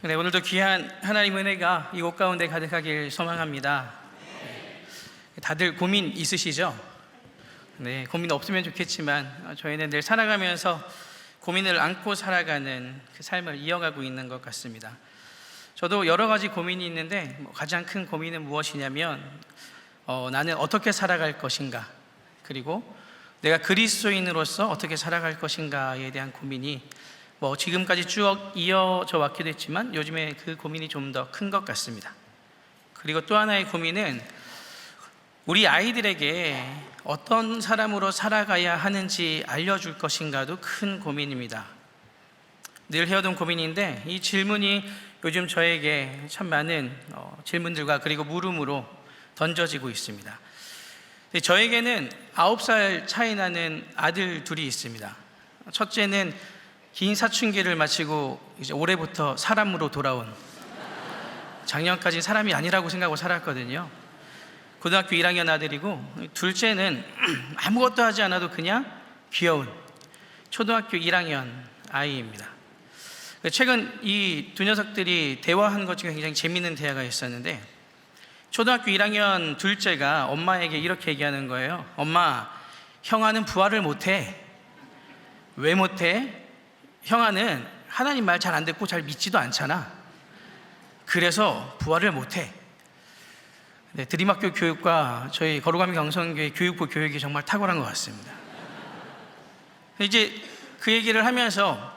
네, 오늘도 귀한 하나님 은혜가 이곳 가운데 가득하길 소망합니다. 다들 고민 있으시죠? 네, 고민 없으면 좋겠지만 저희는 늘 살아가면서 고민을 안고 살아가는 그 삶을 이어가고 있는 것 같습니다. 저도 여러 가지 고민이 있는데 가장 큰 고민은 무엇이냐면 나는 어떻게 살아갈 것인가, 그리고 내가 그리스도인으로서 어떻게 살아갈 것인가에 대한 고민이 지금까지 쭉 이어져 왔기도 했지만 요즘에 그 고민이 좀 더 큰 것 같습니다. 그리고 또 하나의 고민은 우리 아이들에게 어떤 사람으로 살아가야 하는지 알려줄 것인가도 큰 고민입니다. 늘 해오던 고민인데 이 질문이 요즘 저에게 참 많은 질문들과 그리고 물음으로 던져지고 있습니다. 저에게는 9살 차이 나는 아들 둘이 있습니다. 첫째는 긴 사춘기를 마치고 이제 올해부터 사람으로 돌아온, 작년까지 사람이 아니라고 생각하고 살았거든요. 고등학교 1학년 아들이고, 둘째는 아무것도 하지 않아도 그냥 귀여운 초등학교 1학년 아이입니다. 최근 이 두 녀석들이 대화한 것 중에 굉장히 재미있는 대화가 있었는데, 초등학교 1학년 둘째가 엄마에게 이렇게 얘기하는 거예요. 엄마, 형아는 부활을 못해. 왜 못해? 형아는 하나님 말 잘 안 듣고 잘 믿지도 않잖아. 그래서 부활을 못해. 네, 드림학교 교육과 저희 거룩함이 강성교회 교육부 교육이 정말 탁월한 것 같습니다. 이제 그 얘기를 하면서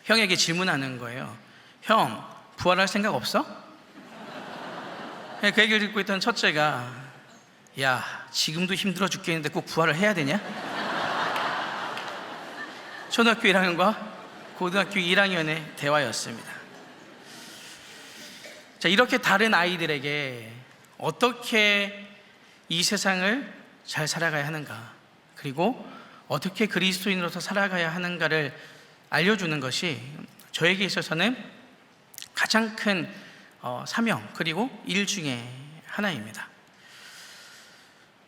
형에게 질문하는 거예요. 형, 부활할 생각 없어? 그 얘기를 듣고 있던 첫째가, 야, 지금도 힘들어 죽겠는데 꼭 부활을 해야 되냐? 초등학교 1학년과 고등학교 1학년의 대화였습니다. 자, 이렇게 다른 아이들에게 어떻게 이 세상을 잘 살아가야 하는가, 그리고 어떻게 그리스도인으로서 살아가야 하는가를 알려주는 것이 저에게 있어서는 가장 큰 사명 그리고 일 중에 하나입니다.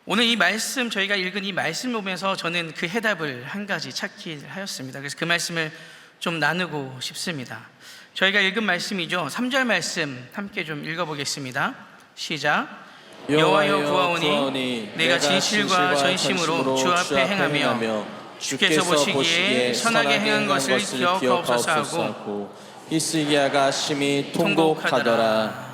오늘 이 말씀, 저희가 읽은 이 말씀을 보면서 저는 그 해답을 한 가지 찾기 하였습니다. 그래서 그 말씀을 좀 나누고 싶습니다. 저희가 읽은 말씀이죠. 3절 말씀 함께 좀 읽어보겠습니다. 시작. 여호와여 구하오니 내가 진실과 전심으로 주 앞에 행하며 주께서 보시기에 선하게 행한 것을 기억하옵소서 하고 히스기야가 심히 통곡하더라.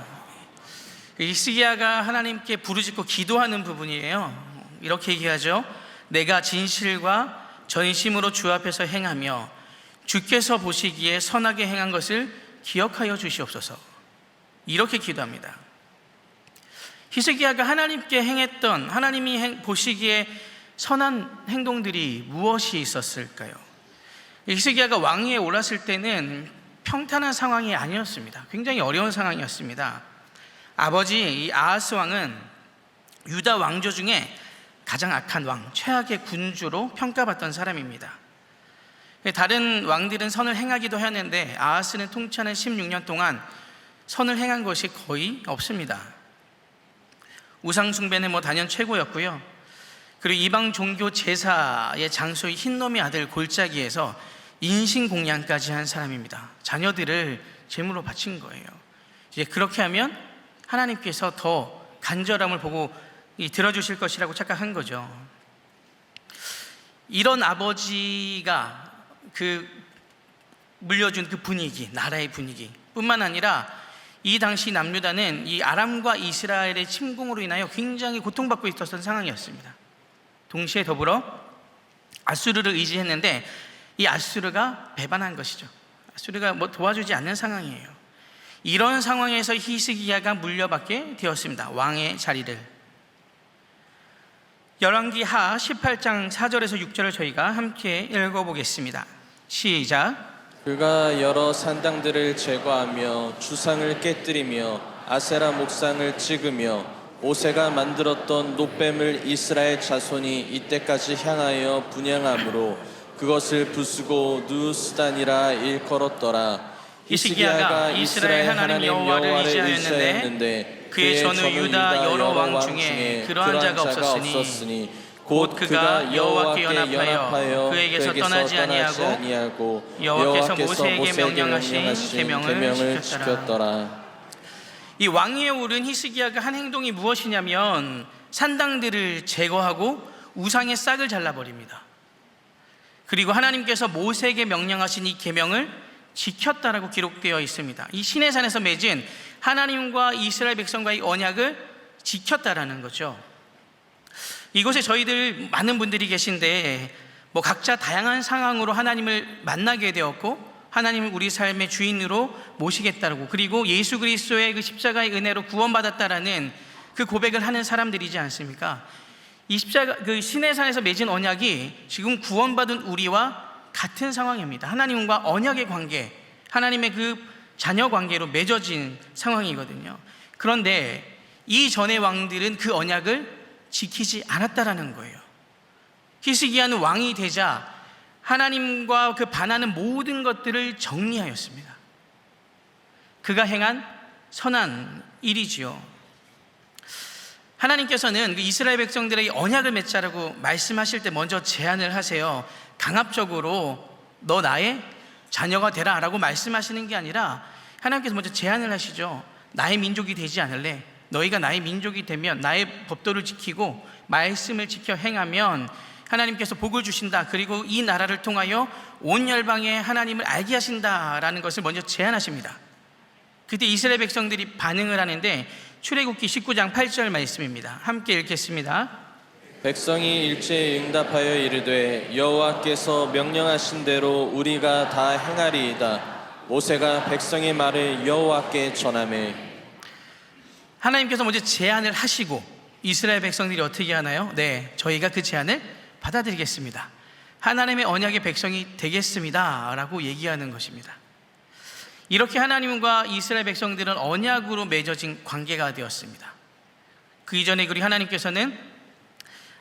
히스기야가 하나님께 부르짖고 기도하는 부분이에요. 이렇게 얘기하죠. 내가 진실과 전심으로 주 앞에서 행하며 주께서 보시기에 선하게 행한 것을 기억하여 주시옵소서. 이렇게 기도합니다. 히스기야가 하나님께 행했던, 하나님이 보시기에 선한 행동들이 무엇이 있었을까요? 히스기야가 왕위에 올랐을 때는 평탄한 상황이 아니었습니다. 굉장히 어려운 상황이었습니다. 아버지 이 아하스 왕은 유다 왕조 중에 가장 악한 왕, 최악의 군주로 평가받던 사람입니다. 다른 왕들은 선을 행하기도 하였는데 아하스는 통치하는 16년 동안 선을 행한 것이 거의 없습니다. 우상 숭배는 단연 최고였고요. 그리고 이방 종교 제사의 장소의 흰놈의 아들 골짜기에서 인신공양까지 한 사람입니다. 자녀들을 제물로 바친 거예요. 이제 그렇게 하면 하나님께서 더 간절함을 보고 들어주실 것이라고 착각한 거죠. 이런 아버지가 물려준 그 분위기, 나라의 분위기 뿐만 아니라 이 당시 남유다는 이 아람과 이스라엘의 침공으로 인하여 굉장히 고통받고 있었던 상황이었습니다. 동시에 더불어 아수르를 의지했는데 이 아수르가 배반한 것이죠. 아수르가 도와주지 않는 상황이에요. 이런 상황에서 히스기야가 물려받게 되었습니다. 왕의 자리를. 열왕기하 18장 4절에서 6절을 저희가 함께 읽어보겠습니다. 시작. 그가 여러 산당들을 제거하며 주상을 깨뜨리며 아세라 목상을 찍으며 오세가 만들었던 놋뱀을 이스라엘 자손이 이때까지 향하여 분향함으로 그것을 부수고 누스단이라 일컬었더라. 히스기야가 이스라엘 하나님 여호와를 의지하였는데 그의 전후 유다 여러 왕 중에 그러한 자가 없었으니 곧 그가 여호와께 연합하여 그에게서 떠나지 아니하고 여호와께서 모세에게 명령하신 계명을 지켰더라. 이 왕위에 오른 히스기야가 한 행동이 무엇이냐면 산당들을 제거하고 우상의 싹을 잘라버립니다. 그리고 하나님께서 모세에게 명령하신 이 계명을 지켰다라고 기록되어 있습니다. 이 시내산에서 맺은 하나님과 이스라엘 백성과의 언약을 지켰다라는 거죠. 이곳에 저희들 많은 분들이 계신데 각자 다양한 상황으로 하나님을 만나게 되었고 하나님을 우리 삶의 주인으로 모시겠다고, 그리고 예수 그리스도의 그 십자가의 은혜로 구원받았다라는 그 고백을 하는 사람들이지 않습니까? 이 십자가 그 시내산에서 맺은 언약이 지금 구원받은 우리와 같은 상황입니다. 하나님과 언약의 관계, 하나님의 그 자녀 관계로 맺어진 상황이거든요. 그런데 이 전의 왕들은 그 언약을 지키지 않았다라는 거예요. 히스기야는 왕이 되자 하나님과 그 반하는 모든 것들을 정리하였습니다. 그가 행한 선한 일이지요. 하나님께서는 그 이스라엘 백성들에게 언약을 맺자라고 말씀하실 때 먼저 제안을 하세요. 강압적으로 너 나의 자녀가 되라 라고 말씀하시는 게 아니라 하나님께서 먼저 제안을 하시죠. 나의 민족이 되지 않을래? 너희가 나의 민족이 되면 나의 법도를 지키고 말씀을 지켜 행하면 하나님께서 복을 주신다. 그리고 이 나라를 통하여 온 열방에 하나님을 알게 하신다라는 것을 먼저 제안하십니다. 그때 이스라엘 백성들이 반응을 하는데 출애굽기 19장 8절 말씀입니다. 함께 읽겠습니다. 백성이 일제히 응답하여 이르되 여호와께서 명령하신 대로 우리가 다 행하리이다. 모세가 백성의 말을 여호와께 전하매. 하나님께서 먼저 제안을 하시고 이스라엘 백성들이 어떻게 하나요? 네, 저희가 그 제안을 받아들이겠습니다. 하나님의 언약의 백성이 되겠습니다 라고 얘기하는 것입니다. 이렇게 하나님과 이스라엘 백성들은 언약으로 맺어진 관계가 되었습니다. 그 이전에 우리 하나님께서는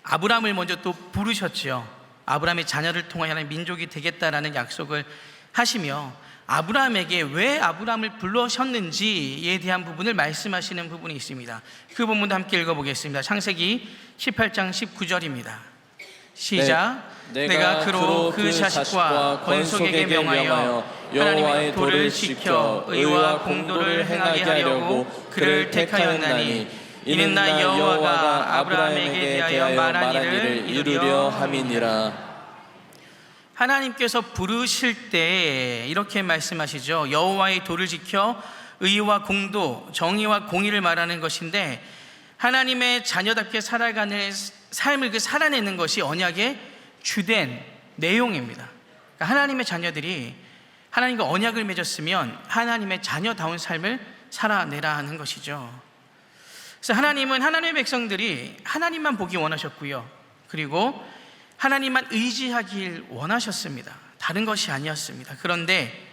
아브라함을 먼저 또 부르셨지요. 아브라함의 자녀를 통하여 하나님 민족이 되겠다라는 약속을 하시며 아브라함에게 왜 아브라함을 불러셨는지에 대한 부분을 말씀하시는 부분이 있습니다. 그 부분도 함께 읽어보겠습니다. 창세기 18장 19절입니다. 시작. 내가 그로 그 자식과 건속에게 명하여 하나님의 도를 지켜 의와 공도를 행하게 하려고 그를 택하였나니 이는 나 여호와가 아브라함에게 대하여 말한 일을 이루려 함이니라. 하나님께서 부르실 때 이렇게 말씀하시죠. 여호와의 도를 지켜 의와 공도, 정의와 공의를 말하는 것인데 하나님의 자녀답게 살아가는 삶을 살아내는 것이 언약의 주된 내용입니다. 그러니까 하나님의 자녀들이 하나님과 언약을 맺었으면 하나님의 자녀다운 삶을 살아내라 하는 것이죠. 그래서 하나님은 하나님의 백성들이 하나님만 보기 원하셨고요. 그리고 하나님만 의지하길 원하셨습니다. 다른 것이 아니었습니다. 그런데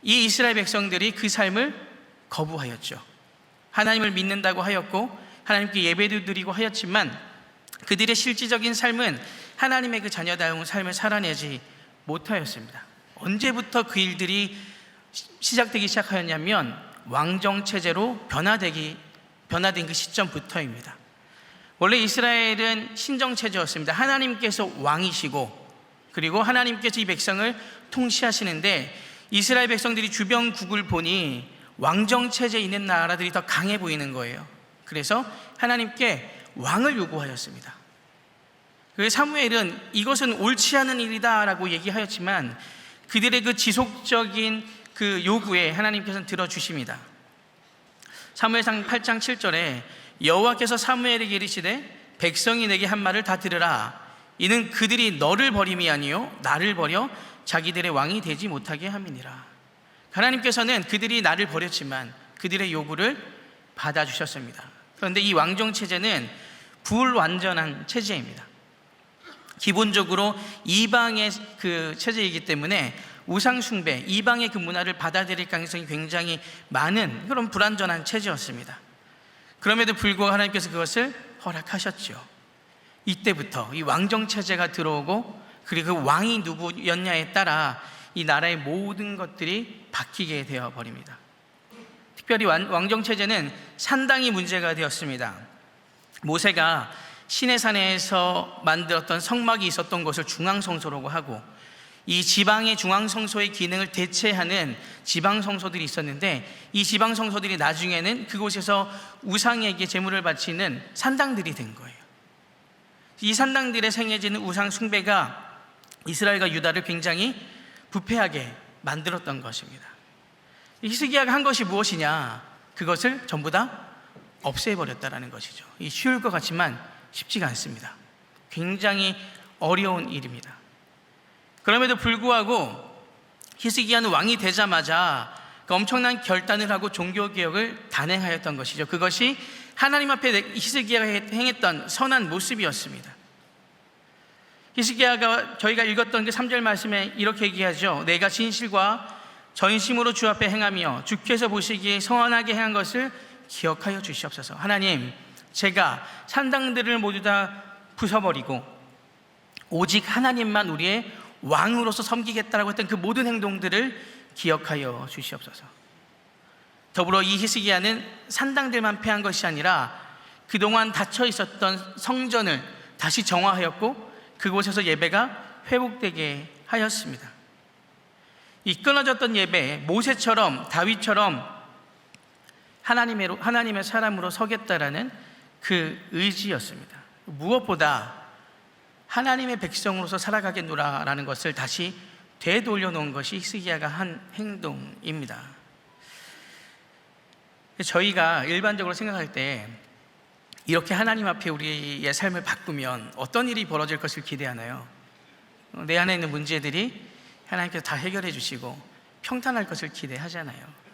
이 이스라엘 백성들이 그 삶을 거부하였죠. 하나님을 믿는다고 하였고 하나님께 예배도 드리고 하였지만 그들의 실질적인 삶은 하나님의 그 자녀다운 삶을 살아내지 못하였습니다. 언제부터 그 일들이 시작되기 시작하였냐면 왕정체제로 변화된 그 시점부터입니다. 원래 이스라엘은 신정체제였습니다. 하나님께서 왕이시고 그리고 하나님께서 이 백성을 통치하시는데 이스라엘 백성들이 주변국을 보니 왕정체제에 있는 나라들이 더 강해 보이는 거예요. 그래서 하나님께 왕을 요구하였습니다. 그래서 사무엘은 이것은 옳지 않은 일이다라고 얘기하였지만 그들의 그 지속적인 그 요구에 하나님께서는 들어주십니다. 사무엘상 8장 7절에 여호와께서 사무엘에게 이르시되 백성이 내게 한 말을 다 들으라. 이는 그들이 너를 버림이 아니요 나를 버려 자기들의 왕이 되지 못하게 함이니라. 하나님께서는 그들이 나를 버렸지만 그들의 요구를 받아주셨습니다. 그런데 이 왕정체제는 불완전한 체제입니다. 기본적으로 이방의 그 체제이기 때문에 우상숭배, 이방의 그 문화를 받아들일 가능성이 굉장히 많은 그런 불완전한 체제였습니다. 그럼에도 불구하고 하나님께서 그것을 허락하셨죠. 이때부터 이 왕정체제가 들어오고 그리고 그 왕이 누구였냐에 따라 이 나라의 모든 것들이 바뀌게 되어버립니다. 특별히 왕정체제는 상당히 문제가 되었습니다. 모세가 시내산에서 만들었던 성막이 있었던 곳을 중앙성소라고 하고, 이 지방의 중앙성소의 기능을 대체하는 지방성소들이 있었는데, 이 지방성소들이 나중에는 그곳에서 우상에게 제물을 바치는 산당들이 된 거예요. 이 산당들에 생겨지는 우상 숭배가 이스라엘과 유다를 굉장히 부패하게 만들었던 것입니다. 히스기야가 한 것이 무엇이냐? 그것을 전부 다 없애버렸다는 것이죠. 이 쉬울 것 같지만 쉽지가 않습니다. 굉장히 어려운 일입니다. 그럼에도 불구하고 히스기야는 왕이 되자마자 그 엄청난 결단을 하고 종교개혁을 단행하였던 것이죠. 그것이 하나님 앞에 히스기야가 행했던 선한 모습이었습니다. 히스기야가 저희가 읽었던 그 3절 말씀에 이렇게 얘기하죠. 내가 진실과 전심으로 주 앞에 행하며 주께서 보시기에 선하게 행한 것을 기억하여 주시옵소서. 하나님, 제가 산당들을 모두 다 부숴버리고 오직 하나님만 우리의 왕으로서 섬기겠다라고 했던 그 모든 행동들을 기억하여 주시옵소서. 더불어 이 히스기야는 산당들만 폐한 것이 아니라 그동안 닫혀 있었던 성전을 다시 정화하였고 그곳에서 예배가 회복되게 하였습니다. 이 끊어졌던 예배, 모세처럼 다윗처럼 하나님의 사람으로 서겠다라는 그 의지였습니다. 무엇보다 하나님의 백성으로서 살아가겠노라라는 것을 다시 되돌려 놓은 것이 히스기야가 한 행동입니다. 저희가 일반적으로 생각할 때 이렇게 하나님 앞에 우리의 삶을 바꾸면 어떤 일이 벌어질 것을 기대하나요? 내 안에 있는 문제들이 하나님께서 다 해결해 주시고 평탄할 것을 기대하잖아요.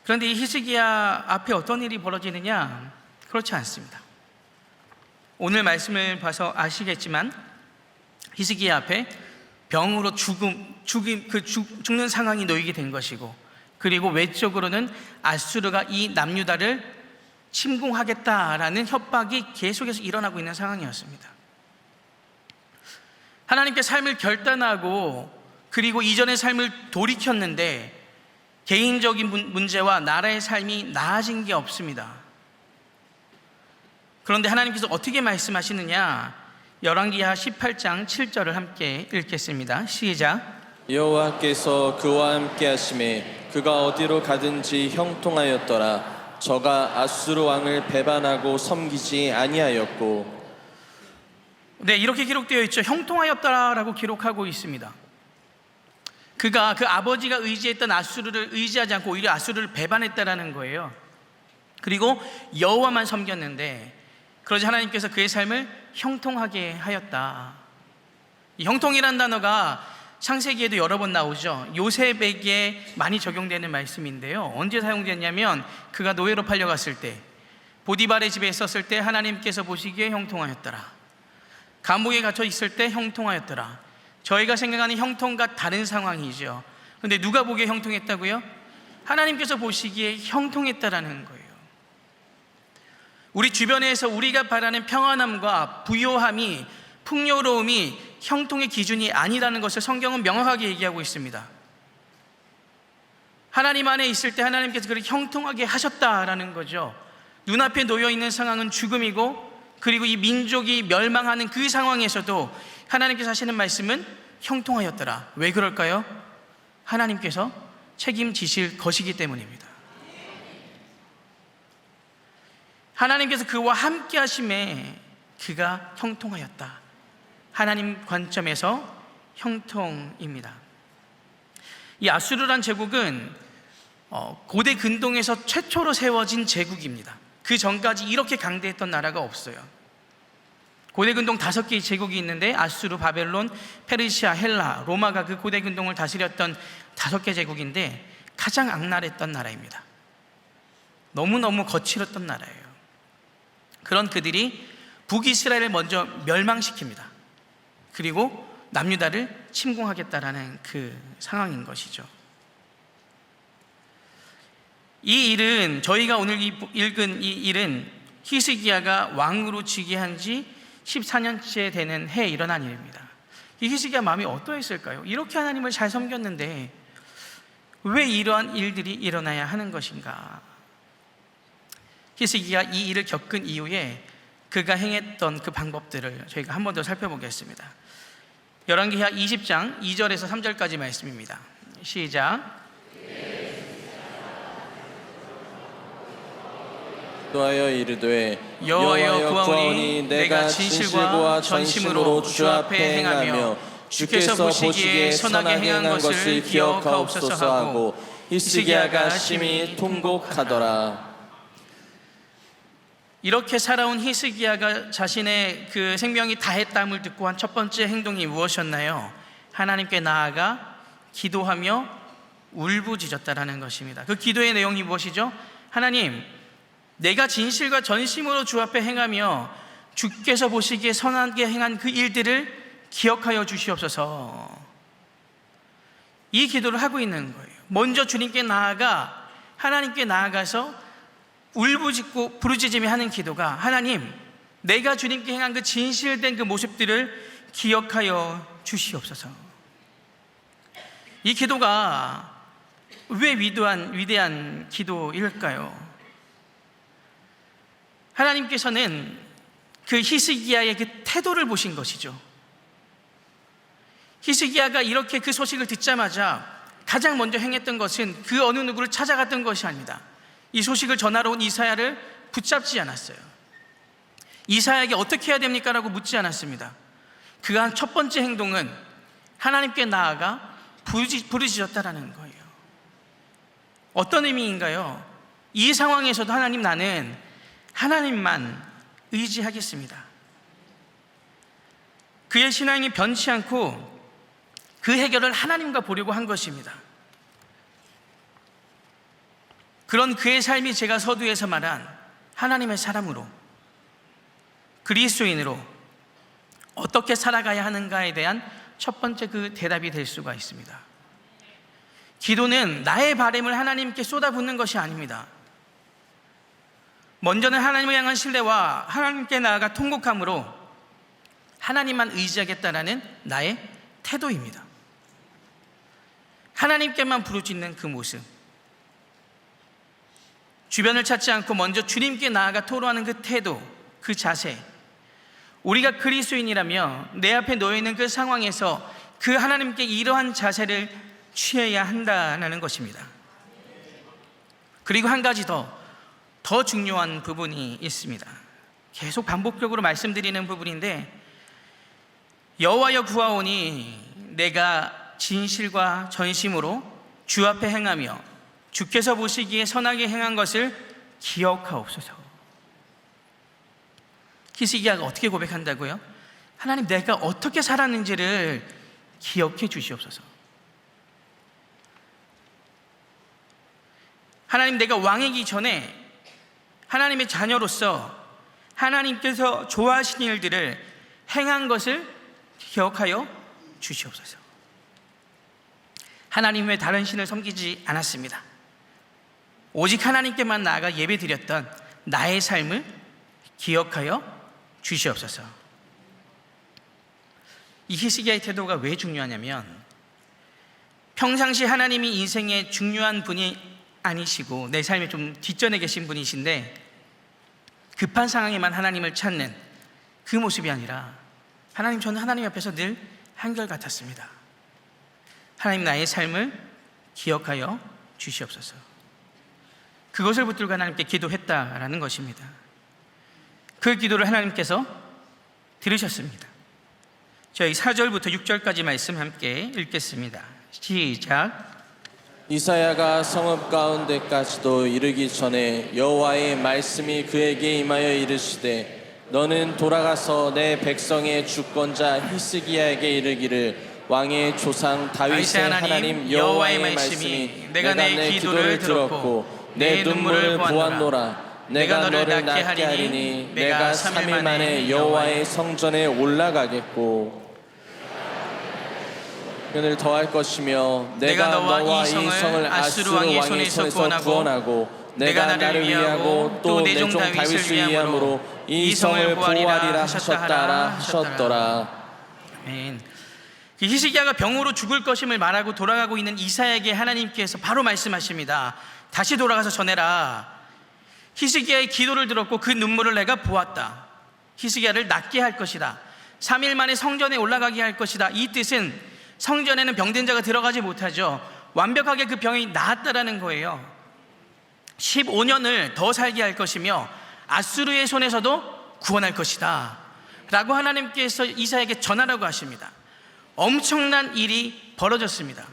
그런데 이 히스기야 앞에 어떤 일이 벌어지느냐? 그렇지 않습니다. 오늘 말씀을 봐서 아시겠지만 히스기야 앞에 병으로 죽는 상황이 놓이게 된 것이고, 그리고 외적으로는 아수르가 이 남유다를 침공하겠다라는 협박이 계속해서 일어나고 있는 상황이었습니다. 하나님께 삶을 결단하고 그리고 이전의 삶을 돌이켰는데 개인적인 문제와 나라의 삶이 나아진 게 없습니다. 그런데 하나님께서 어떻게 말씀하시느냐? 열왕기하 18장 7절을 함께 읽겠습니다. 시작. 여호와께서 그와 함께 하심에 그가 어디로 가든지 형통하였더라. 저가 아수르 왕을 배반하고 섬기지 아니하였고. 네, 이렇게 기록되어 있죠. 형통하였더라라고 기록하고 있습니다. 그가 그 아버지가 의지했던 아수르를 의지하지 않고 오히려 아수르를 배반했다라는 거예요. 그리고 여호와만 섬겼는데, 그러자 하나님께서 그의 삶을 형통하게 하였다. 이 형통이라는 단어가 창세기에도 여러 번 나오죠. 요셉에게 많이 적용되는 말씀인데요. 언제 사용됐냐면 그가 노예로 팔려갔을 때, 보디발의 집에 있었을 때 하나님께서 보시기에 형통하였더라. 감옥에 갇혀 있을 때 형통하였더라. 저희가 생각하는 형통과 다른 상황이죠. 그런데 누가 보기에 형통했다고요? 하나님께서 보시기에 형통했다라는 거예요. 우리 주변에서 우리가 바라는 평안함과 부요함이, 풍요로움이 형통의 기준이 아니라는 것을 성경은 명확하게 얘기하고 있습니다. 하나님 안에 있을 때 하나님께서 그렇게 형통하게 하셨다라는 거죠. 눈앞에 놓여있는 상황은 죽음이고, 그리고 이 민족이 멸망하는 그 상황에서도 하나님께서 하시는 말씀은 형통하였더라. 왜 그럴까요? 하나님께서 책임지실 것이기 때문입니다. 하나님께서 그와 함께 하심에 그가 형통하였다. 하나님 관점에서 형통입니다. 이 아수르란 제국은 고대 근동에서 최초로 세워진 제국입니다. 그 전까지 이렇게 강대했던 나라가 없어요. 고대 근동 5개의 제국이 있는데 아수르, 바벨론, 페르시아, 헬라, 로마가 그 고대 근동을 다스렸던 5개 제국인데 가장 악랄했던 나라입니다. 너무너무 거칠었던 나라예요. 그런 그들이 북이스라엘을 먼저 멸망시킵니다. 그리고 남유다를 침공하겠다라는 그 상황인 것이죠. 이 일은, 저희가 오늘 읽은 이 일은 히스기야가 왕으로 즉위한 지 14년째 되는 해에 일어난 일입니다. 이 히스기야 마음이 어떠했을까요? 이렇게 하나님을 잘 섬겼는데 왜 이러한 일들이 일어나야 하는 것인가? 히스기야 이 일을 겪은 이후에 그가 행했던 그 방법들을 저희가 한 번 더 살펴보겠습니다. 열왕기하 20장 2절에서 3절까지 말씀입니다. 시작. 기도하여 이르되 여호와여 구하오니 내가 진실과 전심으로 주 앞에 행하며 주께서 보시기에 선하게 행한 것을 기억하옵소서 하고 히스기야가 심히 통곡하더라. 이렇게 살아온 히스기야가 자신의 그 생명이 다했다함을 듣고 한 첫 번째 행동이 무엇이었나요? 하나님께 나아가 기도하며 울부짖었다라는 것입니다. 그 기도의 내용이 무엇이죠? 하나님, 내가 진실과 전심으로 주 앞에 행하며 주께서 보시기에 선하게 행한 그 일들을 기억하여 주시옵소서. 이 기도를 하고 있는 거예요. 먼저 주님께 나아가 하나님께 나아가서 울부짖고 부르짖으며 하는 기도가, 하나님, 내가 주님께 행한 그 진실된 그 모습들을 기억하여 주시옵소서. 이 기도가 왜 위대한 기도일까요? 하나님께서는 그 히스기야의 그 태도를 보신 것이죠. 히스기야가 이렇게 그 소식을 듣자마자 가장 먼저 행했던 것은 그 어느 누구를 찾아갔던 것이 아닙니다. 이 소식을 전하러 온 이사야를 붙잡지 않았어요. 이사야에게 어떻게 해야 됩니까? 라고 묻지 않았습니다. 그가 한 첫 번째 행동은 하나님께 나아가 부르짖었다라는 거예요. 어떤 의미인가요? 이 상황에서도 하나님, 나는 하나님만 의지하겠습니다. 그의 신앙이 변치 않고 그 해결을 하나님과 보려고 한 것입니다. 그런 그의 삶이 제가 서두에서 말한 하나님의 사람으로, 그리스도인으로 어떻게 살아가야 하는가에 대한 첫 번째 그 대답이 될 수가 있습니다. 기도는 나의 바람을 하나님께 쏟아붓는 것이 아닙니다. 먼저는 하나님을 향한 신뢰와 하나님께 나아가 통곡함으로 하나님만 의지하겠다라는 나의 태도입니다. 하나님께만 부르짖는 그 모습, 주변을 찾지 않고 먼저 주님께 나아가 토로하는 그 태도, 그 자세, 우리가 그리스도인이라며 내 앞에 놓여있는 그 상황에서 그 하나님께 이러한 자세를 취해야 한다는 것입니다. 그리고 한 가지 더 중요한 부분이 있습니다. 계속 반복적으로 말씀드리는 부분인데, 여호와여 구하오니 내가 진실과 전심으로 주 앞에 행하며 주께서 보시기에 선하게 행한 것을 기억하옵소서. 히스기야가 어떻게 고백한다고요? 하나님, 내가 어떻게 살았는지를 기억해 주시옵소서. 하나님, 내가 왕이기 전에 하나님의 자녀로서 하나님께서 좋아하시는 일들을 행한 것을 기억하여 주시옵소서. 하나님 외 다른 신을 섬기지 않았습니다. 오직 하나님께만 나아가 예배드렸던 나의 삶을 기억하여 주시옵소서. 이 히스기야의 태도가 왜 중요하냐면, 평상시 하나님이 인생의 중요한 분이 아니시고 내 삶에 좀 뒷전에 계신 분이신데, 급한 상황에만 하나님을 찾는 그 모습이 아니라, 하나님, 저는 하나님 앞에서 늘 한결같았습니다. 하나님, 나의 삶을 기억하여 주시옵소서. 그것을 붙들고 하나님께 기도했다라는 것입니다. 그 기도를 하나님께서 들으셨습니다. 저희 4절부터 6절까지 말씀 함께 읽겠습니다. 시작. 이사야가 성읍 가운데까지도 이르기 전에 여호와의 말씀이 그에게 임하여 이르시되, 너는 돌아가서 내 백성의 주권자 히스기야에게 이르기를, 왕의 조상 다윗의 하나님 여호와의 말씀이 내가 내 기도를 들었고 내 눈물을 보았노라. 내가 너를 낫게 하리니 내가 3일 만에 여호와의 성전에 올라가겠고 면을 더할 것이며, 내가 너와 이 성을 아수르 왕의 손에서 구원하고 내가 나를 위하고 또 내 종 다윗을 위함으로 이 성을 보호하리라 하셨더라. 아멘. 히스기야가 병으로 죽을 것임을 말하고 돌아가고 있는 이사야에게 하나님께서 바로 말씀하십니다. 다시 돌아가서 전해라. 히스기야의 기도를 들었고 그 눈물을 내가 보았다. 히스기야를 낫게 할 것이다. 3일 만에 성전에 올라가게 할 것이다. 이 뜻은 성전에는 병든 자가 들어가지 못하죠. 완벽하게 그 병이 나았다라는 거예요. 15년을 더 살게 할 것이며 아수르의 손에서도 구원할 것이다 라고 하나님께서 이사야에게 전하라고 하십니다. 엄청난 일이 벌어졌습니다.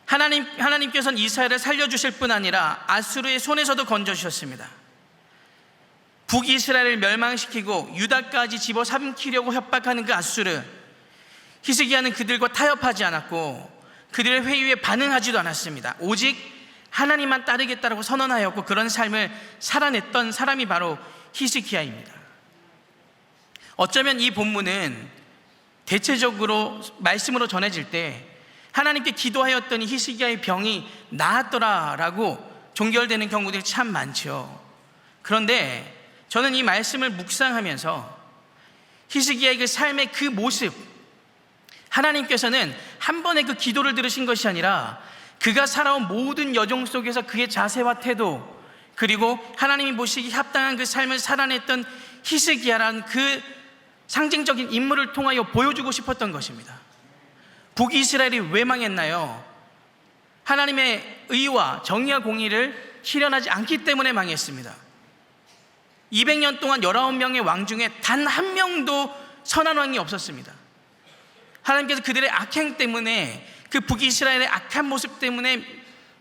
하나님께서는 이스라엘을 살려주실 뿐 아니라 아수르의 손에서도 건져주셨습니다. 북이스라엘을 멸망시키고 유다까지 집어삼키려고 협박하는 그 아수르, 히스기야는 그들과 타협하지 않았고 그들의 회유에 반응하지도 않았습니다. 오직 하나님만 따르겠다라고 선언하였고 그런 삶을 살아냈던 사람이 바로 히스기야입니다. 어쩌면 이 본문은 대체적으로 말씀으로 전해질 때 하나님께 기도하였더니 히스기야의 병이 나았더라라고 종결되는 경우들이 참 많죠. 그런데 저는 이 말씀을 묵상하면서 히스기야의 그 삶의 그 모습, 하나님께서는 한 번의 그 기도를 들으신 것이 아니라 그가 살아온 모든 여정 속에서 그의 자세와 태도, 그리고 하나님이 보시기 합당한 그 삶을 살아냈던 히스기야라는 그 상징적인 인물을 통하여 보여주고 싶었던 것입니다. 북이스라엘이 왜 망했나요? 하나님의 의와 정의와 공의를 실현하지 않기 때문에 망했습니다. 200년 동안 19명의 왕 중에 단 한 명도 선한 왕이 없었습니다. 하나님께서 그들의 악행 때문에, 그 북이스라엘의 악한 모습 때문에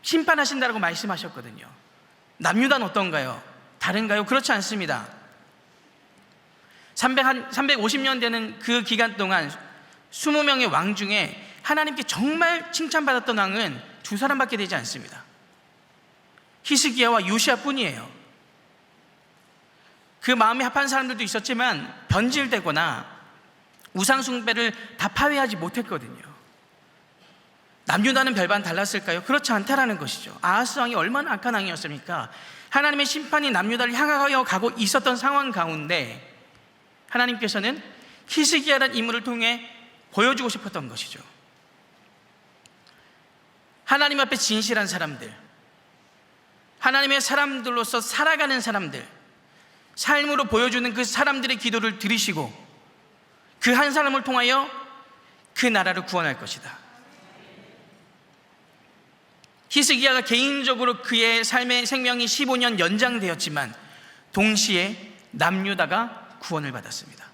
심판하신다고 말씀하셨거든요. 남유다는 어떤가요? 다른가요? 그렇지 않습니다. 350년 되는 그 기간 동안 20명의 왕 중에 하나님께 정말 칭찬받았던 왕은 두 사람밖에 되지 않습니다. 히스기야와 요시야 뿐이에요. 그 마음이 합한 사람들도 있었지만 변질되거나 우상숭배를 다 파괴하지 못했거든요. 남유다는 별반 달랐을까요? 그렇지 않다라는 것이죠. 아하스 왕이 얼마나 악한 왕이었습니까? 하나님의 심판이 남유다를 향하여 가고 있었던 상황 가운데 하나님께서는 히스기야라는 인물을 통해 보여주고 싶었던 것이죠. 하나님 앞에 진실한 사람들, 하나님의 사람들로서 살아가는 사람들, 삶으로 보여주는 그 사람들의 기도를 들으시고 그 한 사람을 통하여 그 나라를 구원할 것이다. 히스기야가 개인적으로 그의 삶의 생명이 15년 연장되었지만 동시에 남유다가 구원을 받았습니다.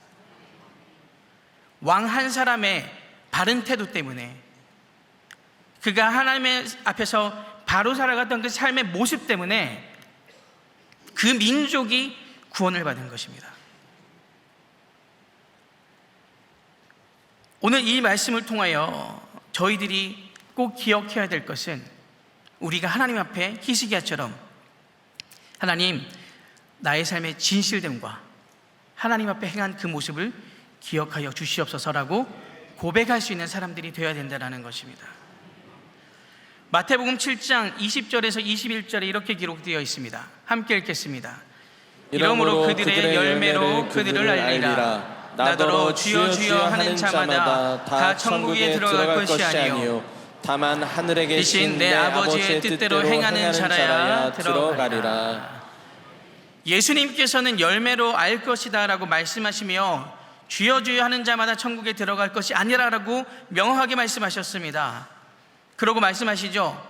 왕 한 사람의 바른 태도 때문에, 그가 하나님의 앞에서 바로 살아갔던 그 삶의 모습 때문에 그 민족이 구원을 받은 것입니다. 오늘 이 말씀을 통하여 저희들이 꼭 기억해야 될 것은, 우리가 하나님 앞에 히스기야처럼 하나님, 나의 삶의 진실됨과 하나님 앞에 행한 그 모습을 기억하여 주시옵소서라고 고백할 수 있는 사람들이 되어야 된다는 것입니다. 마태복음 7장 20절에서 21절에 이렇게 기록되어 있습니다. 함께 읽겠습니다. 이러므로 그들의 열매로 그들을 알리라. 나더러 주여 주여 하는 자마다 다 천국에 들어갈 것이 아니요 다만 하늘에 계신 내 아버지의 뜻대로 행하는 자라야 들어가리라. 예수님께서는 열매로 알 것이다 라고 말씀하시며 주여 주여 하는 자마다 천국에 들어갈 것이 아니라라고 명확하게 말씀하셨습니다. 그러고 말씀하시죠.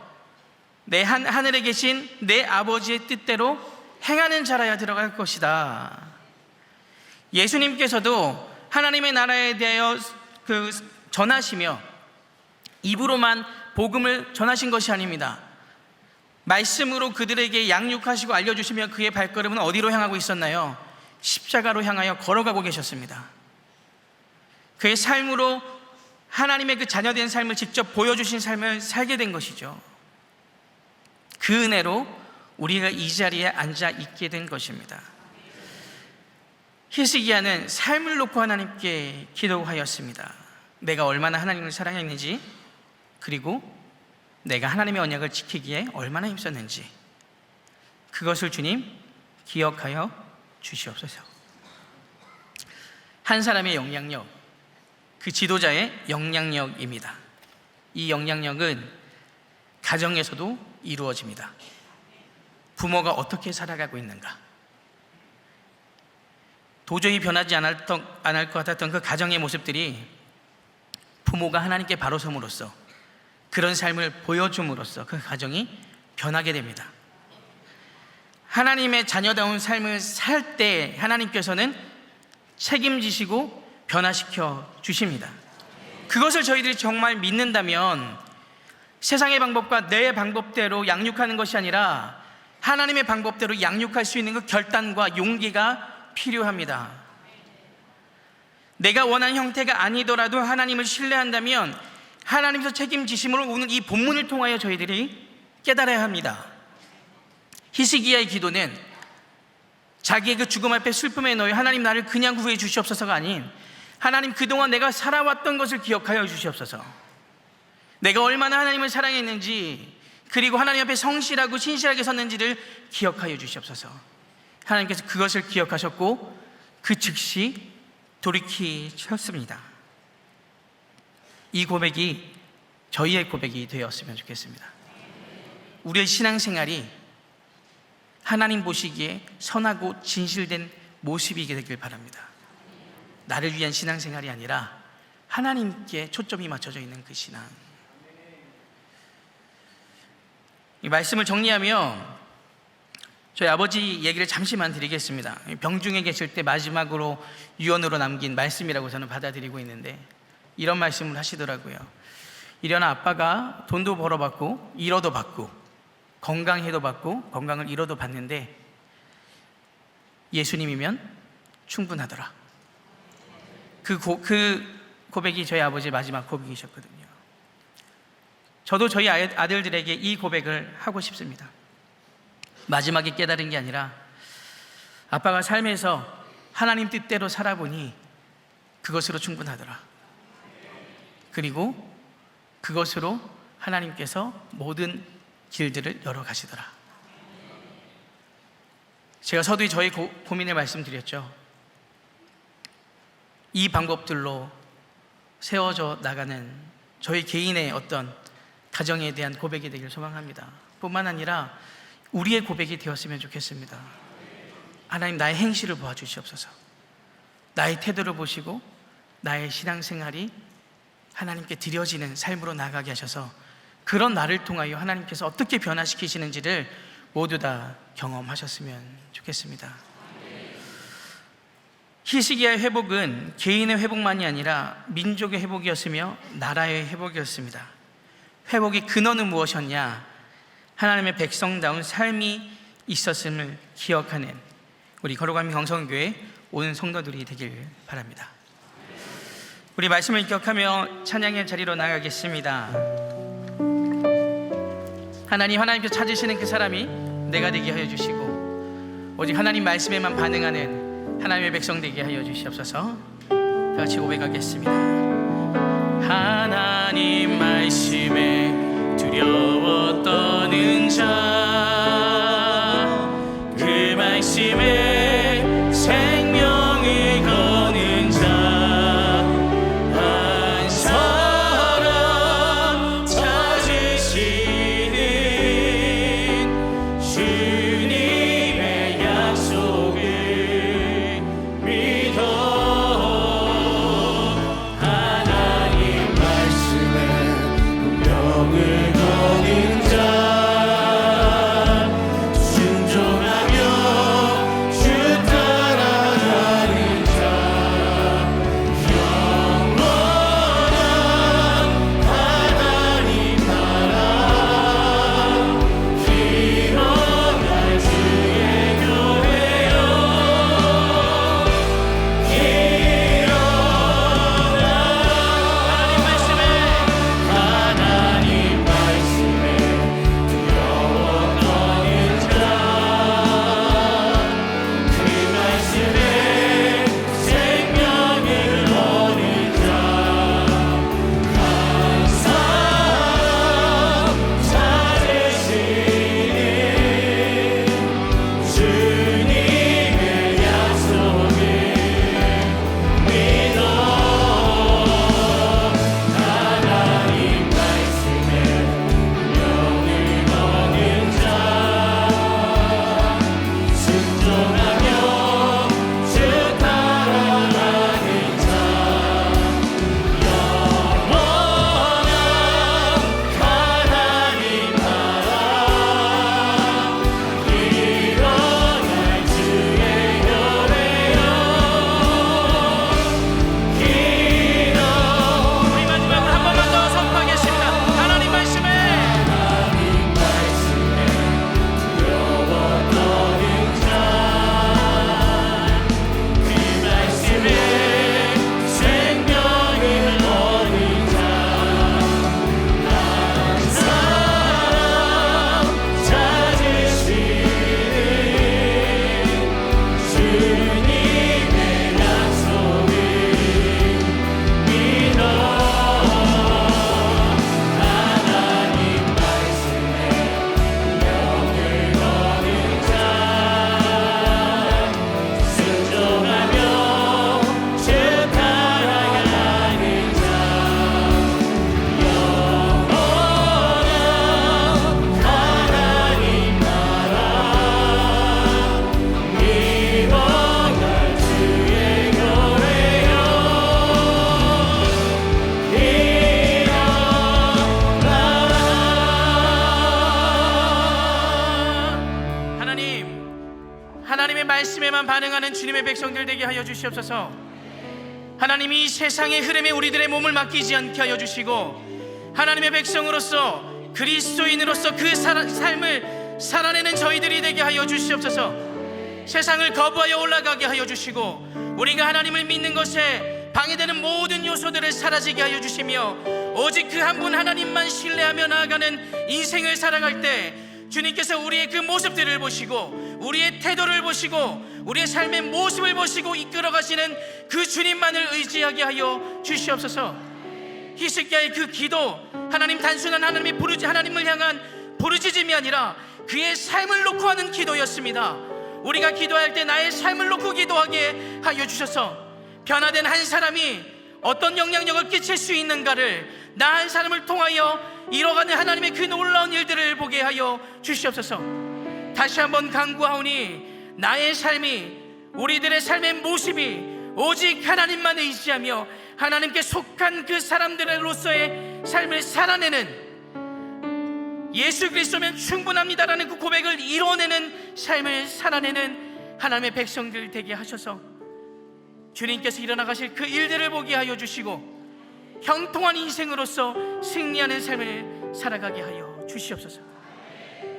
하늘에 계신 내 아버지의 뜻대로 행하는 자라야 들어갈 것이다. 예수님께서도 하나님의 나라에 대하여 전하시며 입으로만 복음을 전하신 것이 아닙니다. 말씀으로 그들에게 양육하시고 알려주시며 그의 발걸음은 어디로 향하고 있었나요? 십자가로 향하여 걸어가고 계셨습니다. 그의 삶으로 하나님의 그 자녀된 삶을 직접 보여주신 삶을 살게 된 것이죠. 그 은혜로 우리가 이 자리에 앉아 있게 된 것입니다. 히스기야는 삶을 놓고 하나님께 기도하였습니다. 내가 얼마나 하나님을 사랑했는지, 그리고 내가 하나님의 언약을 지키기에 얼마나 힘썼는지, 그것을 주님 기억하여 주시옵소서. 한 사람의 영향력, 그 지도자의 영향력입니다. 이 영향력은 가정에서도 이루어집니다. 부모가 어떻게 살아가고 있는가, 도저히 변하지 않을 것 같았던 그 가정의 모습들이 부모가 하나님께 바로 섬으로써, 그런 삶을 보여줌으로써 그 가정이 변하게 됩니다. 하나님의 자녀다운 삶을 살 때 하나님께서는 책임지시고 변화시켜 주십니다. 그것을 저희들이 정말 믿는다면 세상의 방법과 내 방법대로 양육하는 것이 아니라 하나님의 방법대로 양육할 수 있는 그 결단과 용기가 필요합니다. 내가 원하는 형태가 아니더라도 하나님을 신뢰한다면 하나님께서 책임지심으로 오늘 이 본문을 통하여 저희들이 깨달아야 합니다. 히스기야의 기도는 자기의 그 죽음 앞에 슬픔에 놓여 하나님 나를 그냥 구해 주시옵소서가 아닌, 하나님 그동안 내가 살아왔던 것을 기억하여 주시옵소서. 내가 얼마나 하나님을 사랑했는지, 그리고 하나님 앞에 성실하고 신실하게 섰는지를 기억하여 주시옵소서. 하나님께서 그것을 기억하셨고 그 즉시 돌이키셨습니다. 이 고백이 저희의 고백이 되었으면 좋겠습니다. 우리의 신앙생활이 하나님 보시기에 선하고 진실된 모습이 되길 바랍니다. 나를 위한 신앙생활이 아니라 하나님께 초점이 맞춰져 있는 그 신앙. 이 말씀을 정리하며 저희 아버지 얘기를 잠시만 드리겠습니다. 병중에 계실 때 마지막으로 유언으로 남긴 말씀이라고 저는 받아들이고 있는데, 이런 말씀을 하시더라고요. 이려나 아빠가 돈도 벌어받고 잃어도 받고 건강해도 받고 건강을 잃어도 받는데 예수님이면 충분하더라. 그 고백이 저희 아버지의 마지막 고백이셨거든요. 저도 저희 아들들에게 이 고백을 하고 싶습니다. 마지막에 깨달은 게 아니라 아빠가 삶에서 하나님 뜻대로 살아보니 그것으로 충분하더라. 그리고 그것으로 하나님께서 모든 길들을 열어가시더라. 제가 서두에 저희 고민을 말씀드렸죠. 이 방법들로 세워져 나가는 저희 개인의 어떤 가정에 대한 고백이 되길 소망합니다. 뿐만 아니라 우리의 고백이 되었으면 좋겠습니다. 하나님, 나의 행실을 보아주시옵소서. 나의 태도를 보시고 나의 신앙생활이 하나님께 드려지는 삶으로 나가게 하셔서 그런 나를 통하여 하나님께서 어떻게 변화시키시는지를 모두 다 경험하셨으면 좋겠습니다. 히스기야의 회복은 개인의 회복만이 아니라 민족의 회복이었으며 나라의 회복이었습니다. 회복의 근원은 무엇이었냐? 하나님의 백성다운 삶이 있었음을 기억하는 우리 거룩함이 경성교회 온 성도들이 되길 바랍니다. 우리 말씀을 기억하며 찬양의 자리로 나가겠습니다. 하나님께서 찾으시는 그 사람이 내가 되게 하여 주시고 오직 하나님 말씀에만 반응하는 하나님의 백성 되게 하여 주시옵소서. 다 같이 고백하겠습니다. 하나님 말씀에 두려워 떠는 자, 그 말씀에 생명을 거는 자, 한 사람 찾으시는 주님의 약속을 믿어. 하나님 말씀에 말씀에만 반응하는 주님의 백성들 되게 하여 주시옵소서. 하나님이 이 세상의 흐름에 우리들의 몸을 맡기지 않게 하여 주시고, 하나님의 백성으로서 그리스도인으로서 그 삶을 살아내는 저희들이 되게 하여 주시옵소서. 세상을 거부하여 올라가게 하여 주시고, 우리가 하나님을 믿는 것에 방해되는 모든 요소들을 사라지게 하여 주시며, 오직 그 한 분 하나님만 신뢰하며 나아가는 인생을 살아갈 때 주님께서 우리의 그 모습들을 보시고, 우리의 태도를 보시고, 우리의 삶의 모습을 보시고 이끌어 가시는 그 주님만을 의지하게 하여 주시옵소서. 히스기야의 그 기도, 하나님 단순한 하나님을 향한 부르짖음이 아니라 그의 삶을 놓고 하는 기도였습니다. 우리가 기도할 때 나의 삶을 놓고 기도하게 하여 주셔서 변화된 한 사람이 어떤 영향력을 끼칠 수 있는가를 나 한 사람을 통하여 이뤄가는 하나님의 그 놀라운 일들을 보게 하여 주시옵소서. 다시 한번 간구하오니 나의 삶이, 우리들의 삶의 모습이 오직 하나님만 의지하며 하나님께 속한 그 사람들로서의 삶을 살아내는, 예수 그리스도면 충분합니다라는 그 고백을 이뤄내는 삶을 살아내는 하나님의 백성들 되게 하셔서 주님께서 일어나가실 그 일들을 보게 하여 주시고 형통한 인생으로서 승리하는 삶을 살아가게 하여 주시옵소서.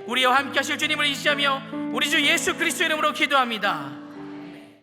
우리와 함께 하실 주님을 의지하며 우리 주 예수 그리스도의 이름으로 기도합니다.